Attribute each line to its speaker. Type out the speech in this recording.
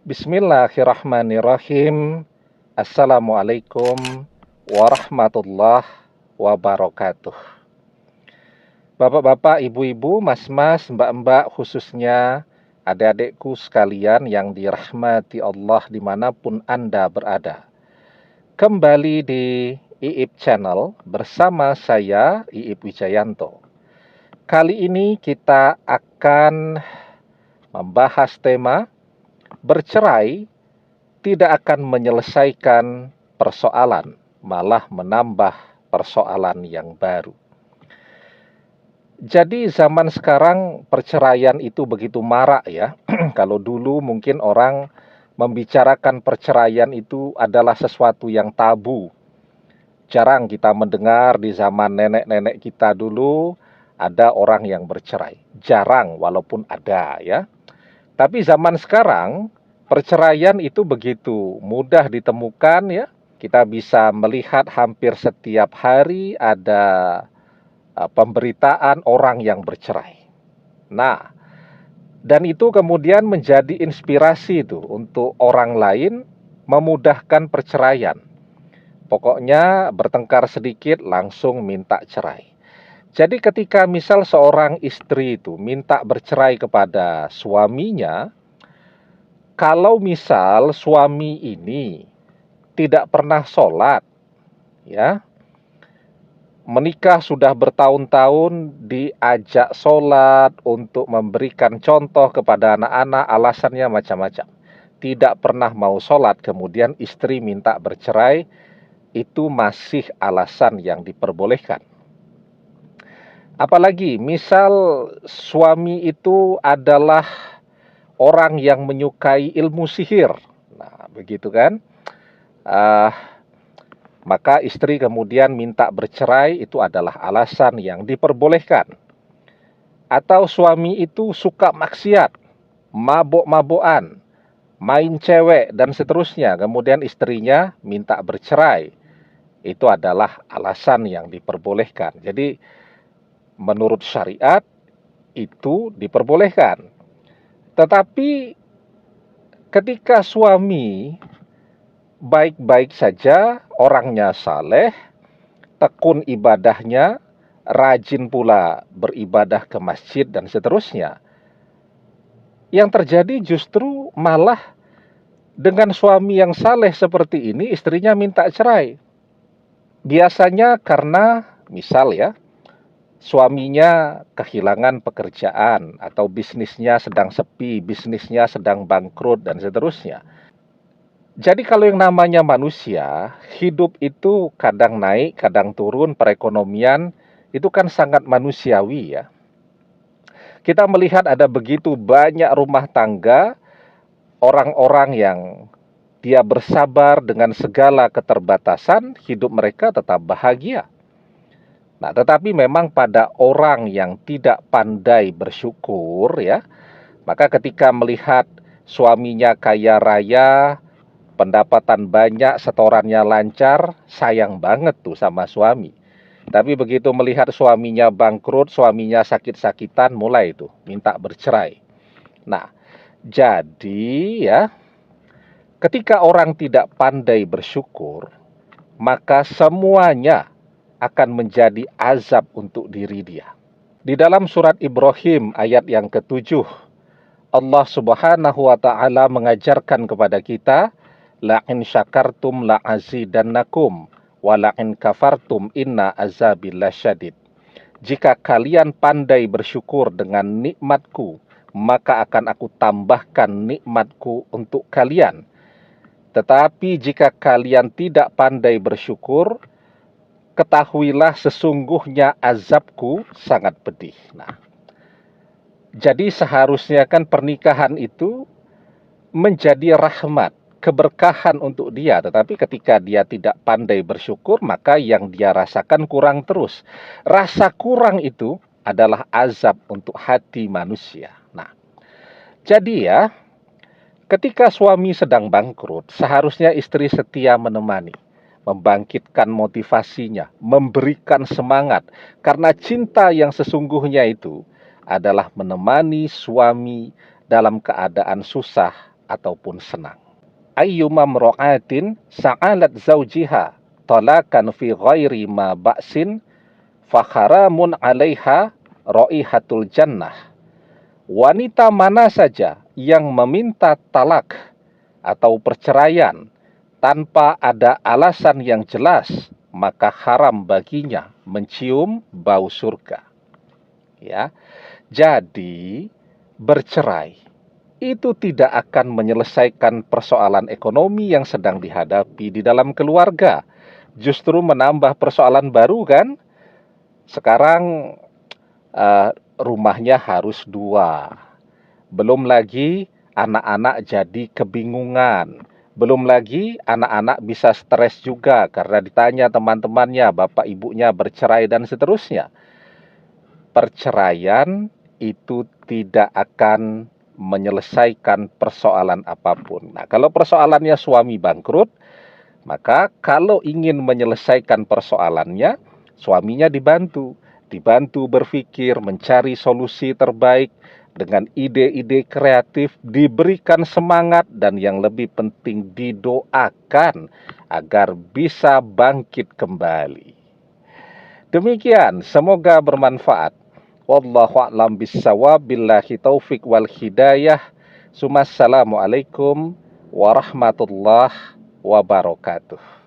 Speaker 1: Bismillahirrahmanirrahim. Assalamualaikum warahmatullahi wabarakatuh. Bapak-bapak, ibu-ibu, mas-mas, mbak-mbak, khususnya adik-adikku sekalian yang dirahmati Allah dimanapun Anda berada. Kembali di IIP Channel bersama saya, IIP Wijayanto. Kali ini kita akan membahas tema bercerai tidak akan menyelesaikan persoalan, malah menambah persoalan yang baru. Jadi zaman sekarang perceraian itu begitu marak ya. Kalau dulu mungkin orang membicarakan perceraian itu adalah sesuatu yang tabu. Jarang kita mendengar di zaman nenek-nenek kita dulu ada orang yang bercerai. Jarang walaupun ada ya. Tapi zaman sekarang perceraian itu begitu mudah ditemukan ya. Kita bisa melihat hampir setiap hari ada pemberitaan orang yang bercerai. Nah, dan itu kemudian menjadi inspirasi itu untuk orang lain memudahkan perceraian. Pokoknya bertengkar sedikit langsung minta cerai. Jadi ketika misal seorang istri itu minta bercerai kepada suaminya, kalau misal suami ini tidak pernah sholat, ya, menikah sudah bertahun-tahun diajak sholat untuk memberikan contoh kepada anak-anak, alasannya macam-macam. Tidak pernah mau sholat, kemudian istri minta bercerai, itu masih alasan yang diperbolehkan. Apalagi misal suami itu adalah orang yang menyukai ilmu sihir. Nah, begitu kan? Maka istri kemudian minta bercerai, itu adalah alasan yang diperbolehkan. Atau suami itu suka maksiat, mabok-mabokan, main cewek, dan seterusnya. Kemudian istrinya minta bercerai. Itu adalah alasan yang diperbolehkan. Jadi menurut syariat itu diperbolehkan. Tetapi ketika suami baik-baik saja, orangnya saleh, tekun ibadahnya, rajin pula beribadah ke masjid dan seterusnya, yang terjadi justru malah dengan suami yang saleh seperti ini, istrinya minta cerai. Biasanya karena misal ya, suaminya kehilangan pekerjaan atau bisnisnya sedang sepi, bisnisnya sedang bangkrut dan seterusnya. Jadi kalau yang namanya manusia, hidup itu kadang naik, kadang turun, perekonomian itu kan sangat manusiawi ya. Kita melihat ada begitu banyak rumah tangga, orang-orang yang dia bersabar dengan segala keterbatasan, hidup mereka tetap bahagia. Nah, tetapi memang pada orang yang tidak pandai bersyukur ya, maka ketika melihat suaminya kaya raya, pendapatan banyak, setorannya lancar, sayang banget tuh sama suami. Tapi begitu melihat suaminya bangkrut, suaminya sakit-sakitan, mulai tuh minta bercerai. Nah, jadi ya, ketika orang tidak pandai bersyukur, maka semuanya akan menjadi azab untuk diri dia. Di dalam surat Ibrahim ayat yang ke-7, Allah Subhanahu wa taala mengajarkan kepada kita, la in syakartum la azidannakum wa la in kafartum inna azabi lasyadid. Jika kalian pandai bersyukur dengan nikmatku, maka akan aku tambahkan nikmatku untuk kalian. Tetapi jika kalian tidak pandai bersyukur, ketahuilah sesungguhnya azabku sangat pedih. Nah, jadi seharusnya kan pernikahan itu menjadi rahmat, keberkahan untuk dia. Tetapi ketika dia tidak pandai bersyukur, maka yang dia rasakan kurang terus. Rasa kurang itu adalah azab untuk hati manusia. Nah, jadi ya, ketika suami sedang bangkrut, seharusnya istri setia menemani, membangkitkan motivasinya, memberikan semangat. Karena cinta yang sesungguhnya itu adalah menemani suami dalam keadaan susah ataupun senang. Ayyuma mra'atin sa'alat zawjiha talakan fi ghairi ma ba'sin fakharamun 'alaiha raihatul jannah. Wanita mana saja yang meminta talak atau perceraian tanpa ada alasan yang jelas, maka haram baginya mencium bau surga. Ya. Jadi, bercerai itu tidak akan menyelesaikan persoalan ekonomi yang sedang dihadapi di dalam keluarga. Justru menambah persoalan baru kan? Sekarang rumahnya harus 2. Belum lagi anak-anak jadi kebingungan. Belum lagi anak-anak bisa stres juga karena ditanya teman-temannya, bapak ibunya bercerai dan seterusnya. Perceraian itu tidak akan menyelesaikan persoalan apapun. Nah, kalau persoalannya suami bangkrut, maka kalau ingin menyelesaikan persoalannya, suaminya dibantu berpikir, mencari solusi terbaik dengan ide-ide kreatif, diberikan semangat, dan yang lebih penting didoakan agar bisa bangkit kembali. Demikian, semoga bermanfaat. Wallahu a'lam bissawab, billahi taufik wal hidayah. Assalamualaikum warahmatullahi wabarakatuh.